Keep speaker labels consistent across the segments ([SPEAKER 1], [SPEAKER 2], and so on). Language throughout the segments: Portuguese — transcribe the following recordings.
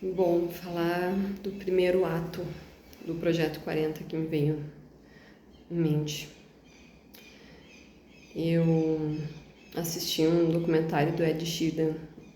[SPEAKER 1] Bom, falar do primeiro ato do Projeto 40 que me veio em mente. Eu assisti um documentário do Ed Sheeran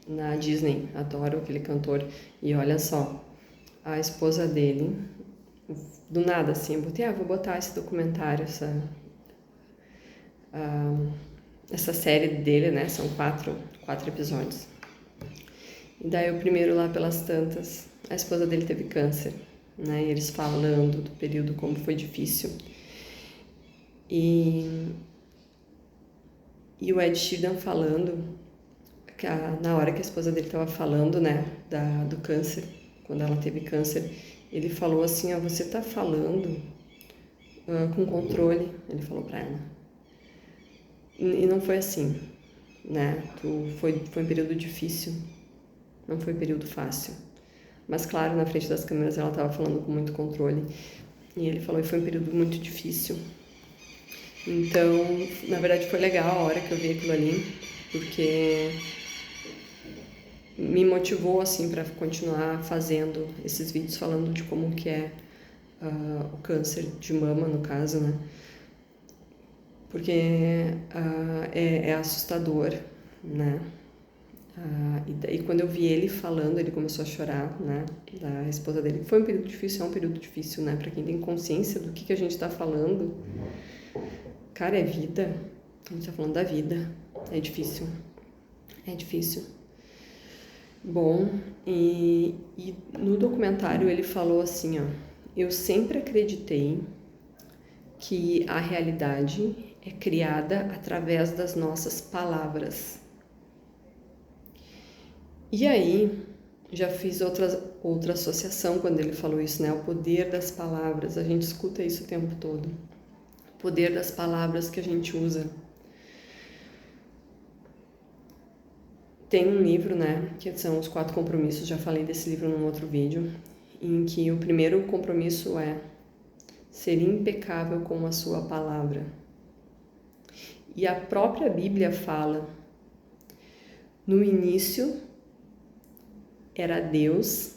[SPEAKER 1] na Disney, adoro aquele cantor, e olha só, a esposa dele, do nada assim, eu botei, vou botar esse documentário, essa série dele, né, são quatro episódios. E daí o primeiro lá pelas tantas, a esposa dele teve câncer, né? E eles falando do período como foi difícil. E o Ed Sheeran falando, que na hora que a esposa dele estava falando, né, do câncer, quando ela teve câncer, ele falou assim, você tá falando com controle, ele falou pra ela. E não foi assim, né? Foi um período difícil, não foi um período fácil. Mas claro, na frente das câmeras ela estava falando com muito controle. E ele falou que foi um período muito difícil. Então, na verdade foi legal a hora que eu vi aquilo ali, porque me motivou assim para continuar fazendo esses vídeos falando de como que é o câncer de mama, no caso, né? Porque é assustador, né? E daí quando eu vi ele falando, ele começou a chorar, né, da esposa dele. Foi um período difícil, é um período difícil, né, pra quem tem consciência do que a gente tá falando. Cara, é vida, a gente tá falando da vida, é difícil, é difícil. Bom, e no documentário ele falou assim, eu sempre acreditei que a realidade é criada através das nossas palavras. E aí, já fiz outra associação quando ele falou isso, né? O poder das palavras, a gente escuta isso o tempo todo. O poder das palavras que a gente usa. Tem um livro, né? Que são os 4 compromissos, já falei desse livro num outro vídeo, em que o primeiro compromisso é ser impecável com a sua palavra. E a própria Bíblia fala, no início era Deus,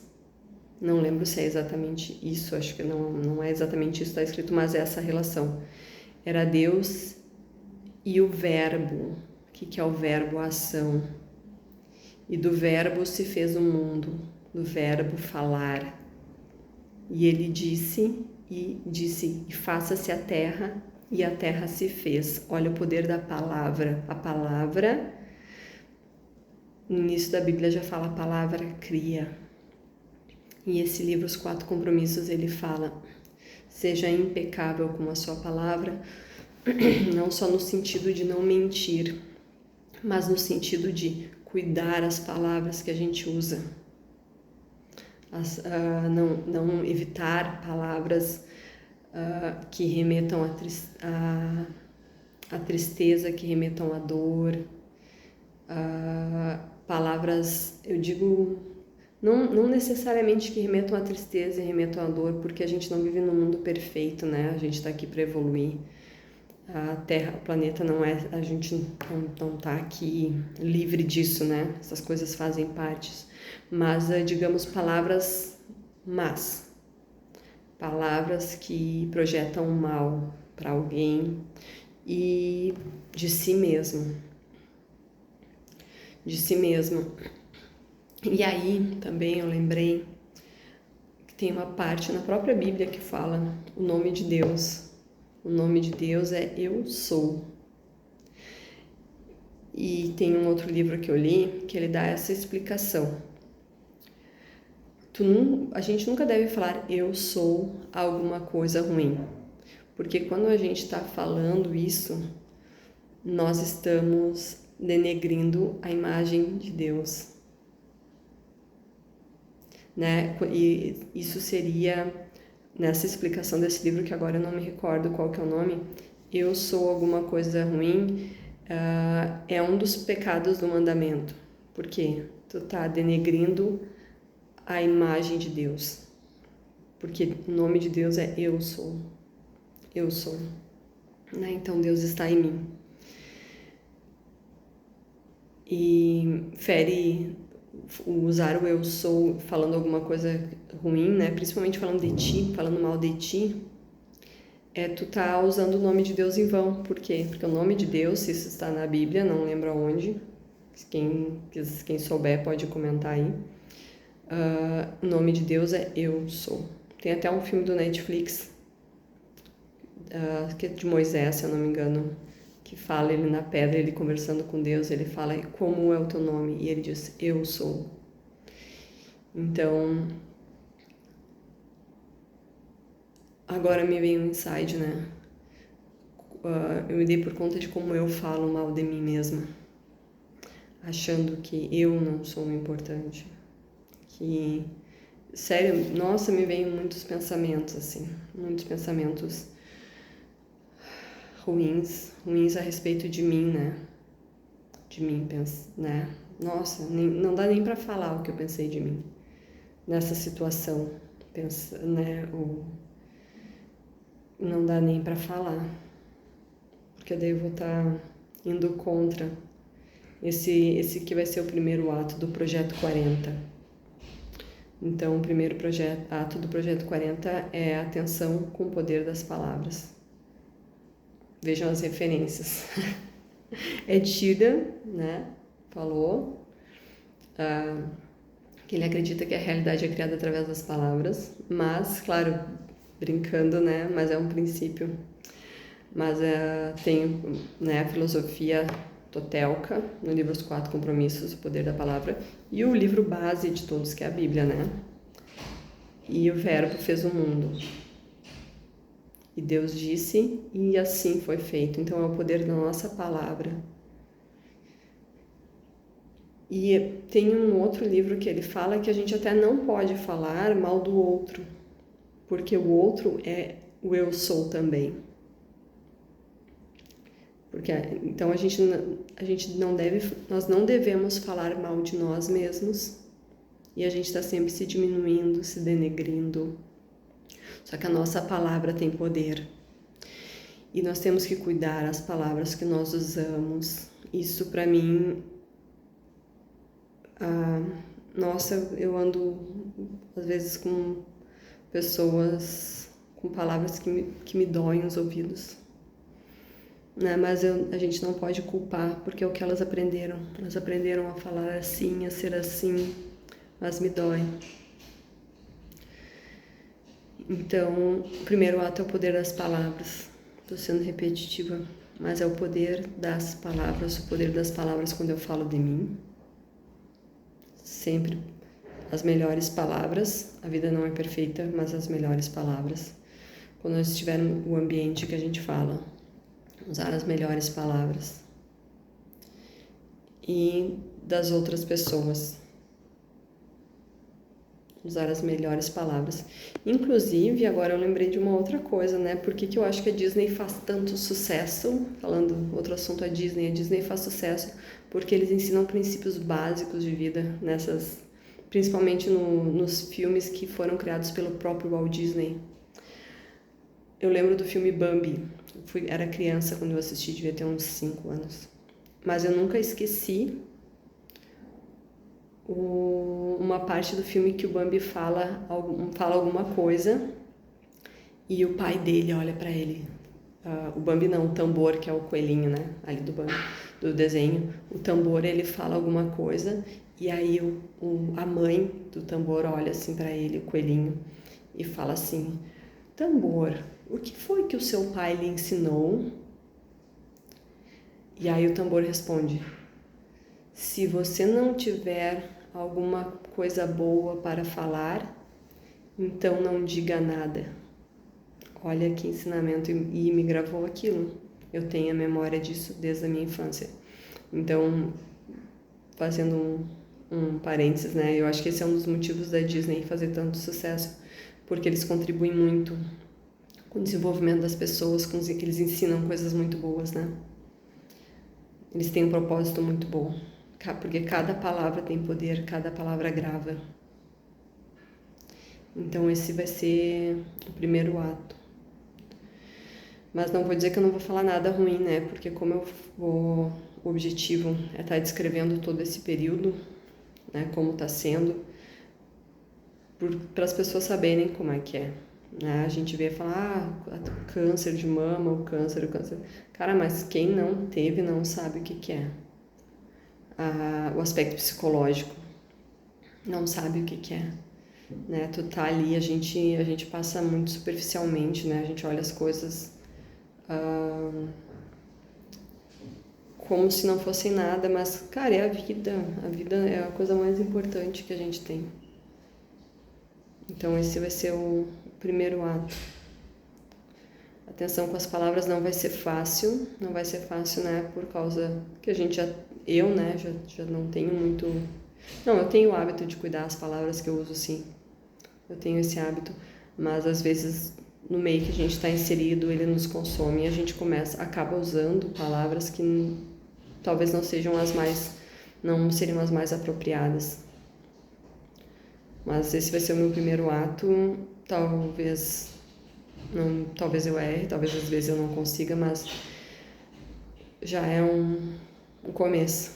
[SPEAKER 1] não lembro se é exatamente isso, acho que não é exatamente isso que está escrito, mas é essa relação. Era Deus e o verbo. O que é o verbo? A ação. E do verbo se fez o mundo, do verbo falar. E ele disse, e faça-se a terra, e a terra se fez. Olha o poder da palavra. A palavra, no início da Bíblia já fala, a palavra cria. E esse livro, Os 4 Compromissos, ele fala, seja impecável com a sua palavra, não só no sentido de não mentir, mas no sentido de cuidar as palavras que a gente usa. Não evitar palavras que remetam à tristeza, que remetam à dor. Palavras, eu digo, não necessariamente que remetam à tristeza e remetam à dor, porque a gente não vive num mundo perfeito, né? A gente está aqui para evoluir. A Terra, o planeta não é, a gente não tá aqui livre disso, né? Essas coisas fazem parte. Mas, digamos, palavras más, palavras que projetam mal para alguém e de si mesmo. De si mesmo. E aí, também eu lembrei que tem uma parte na própria Bíblia que fala o nome de Deus. O nome de Deus é Eu Sou. E tem um outro livro que eu li que ele dá essa explicação. A gente nunca deve falar eu sou alguma coisa ruim. Porque quando a gente está falando isso, nós estamos denegrindo a imagem de Deus. Né? E isso seria, nessa explicação desse livro, que agora eu não me recordo qual que é o nome, eu sou alguma coisa ruim, é um dos pecados do mandamento. Por quê? Tu tá denegrindo a imagem de Deus. Porque o nome de Deus é eu sou. Eu sou. Né? Então Deus está em mim. E fere usar o eu sou falando alguma coisa ruim, né? Principalmente falando de ti, falando mal de ti, tu tá usando o nome de Deus em vão. Por quê? Porque o nome de Deus, se isso está na Bíblia, não lembro aonde, quem souber pode comentar aí. O nome de Deus é Eu Sou. Tem até um filme do Netflix, que é de Moisés, se eu não me engano, que fala ele na pedra, ele conversando com Deus, ele fala, como é o teu nome? E ele diz, Eu Sou. Então, agora me veio um insight, né? Eu me dei por conta de como eu falo mal de mim mesma, achando que eu não sou importante. Que, sério, nossa, me veio muitos pensamentos, assim, muitos pensamentos ruins a respeito de mim, né? De mim, né? Nossa, não dá nem pra falar o que eu pensei de mim nessa situação, né? Não dá nem pra falar, porque daí eu vou estar indo contra esse que vai ser o primeiro ato do Projeto 40. Então, o primeiro ato do Projeto 40 é a atenção com o poder das palavras. Vejam as referências. Ed Sheeran, né, falou que ele acredita que a realidade é criada através das palavras, mas, claro, brincando, né, mas é um princípio. Mas tem, né, a filosofia totelca, no livro Os Quatro Compromissos, o poder da palavra, e o livro base de todos, que é a Bíblia, né? E o verbo fez o mundo. E Deus disse, e assim foi feito. Então é o poder da nossa palavra. E tem um outro livro que ele fala que a gente até não pode falar mal do outro, porque o outro é o eu sou também. Porque então nós não devemos falar mal de nós mesmos, e a gente está sempre se diminuindo, se denegrindo. Só que a nossa palavra tem poder. E nós temos que cuidar as palavras que nós usamos. Isso para mim, nossa, eu ando às vezes com pessoas com palavras que me doem os ouvidos. Né? Mas a gente não pode culpar, porque é o que elas aprenderam. Elas aprenderam a falar assim, a ser assim, mas me dói. Então, o primeiro ato é o poder das palavras. Estou sendo repetitiva, mas é o poder das palavras. O poder das palavras quando eu falo de mim. Sempre as melhores palavras. A vida não é perfeita, mas as melhores palavras. Quando nós estivermos no ambiente que a gente fala, usar as melhores palavras. E das outras pessoas, usar as melhores palavras. Inclusive, agora eu lembrei de uma outra coisa, né? Por que eu acho que a Disney faz tanto sucesso? Falando outro assunto, a Disney faz sucesso porque eles ensinam princípios básicos de vida principalmente nos filmes que foram criados pelo próprio Walt Disney. Eu lembro do filme Bambi. Era criança quando eu assisti, devia ter uns 5 anos. Mas eu nunca esqueci uma parte do filme que o Bambi fala alguma coisa e o pai dele olha pra ele. O Bambi não, o tambor, que é o coelhinho, né? Ali do Bambi, do desenho. O tambor, ele fala alguma coisa e aí a mãe do tambor olha assim pra ele, o coelhinho, e fala assim: Tambor, o que foi que o seu pai lhe ensinou? E aí o tambor responde: se você não tiver alguma coisa boa para falar, então não diga nada. Olha que ensinamento, e me gravou aquilo. Eu tenho a memória disso desde a minha infância. Então, fazendo um parênteses, né? Eu acho que esse é um dos motivos da Disney fazer tanto sucesso, porque eles contribuem muito com o desenvolvimento das pessoas, que eles ensinam coisas muito boas, né? Eles têm um propósito muito bom, porque cada palavra tem poder, cada palavra grava. Então esse vai ser o primeiro ato. Mas não vou dizer que eu não vou falar nada ruim, né? Porque o objetivo é estar descrevendo todo esse período, né? Como está sendo, para as pessoas saberem como é que é. Né? A gente vê falar, câncer de mama, o câncer. Cara, mas quem não teve não sabe o que é. O aspecto psicológico, não sabe o que é. Né? Tu tá ali, a gente passa muito superficialmente, né? A gente olha as coisas como se não fossem nada, mas, cara, é a vida. A vida é a coisa mais importante que a gente tem. Então esse vai ser o primeiro ato. Atenção com as palavras, não vai ser fácil, né, por causa que eu, né, já não tenho muito... Não, eu tenho o hábito de cuidar das palavras que eu uso, sim. Eu tenho esse hábito, mas às vezes no meio que a gente está inserido, ele nos consome e a gente acaba usando palavras que talvez não seriam as mais apropriadas. Mas esse vai ser o meu primeiro ato, talvez eu erre, talvez às vezes eu não consiga, mas já é um começo.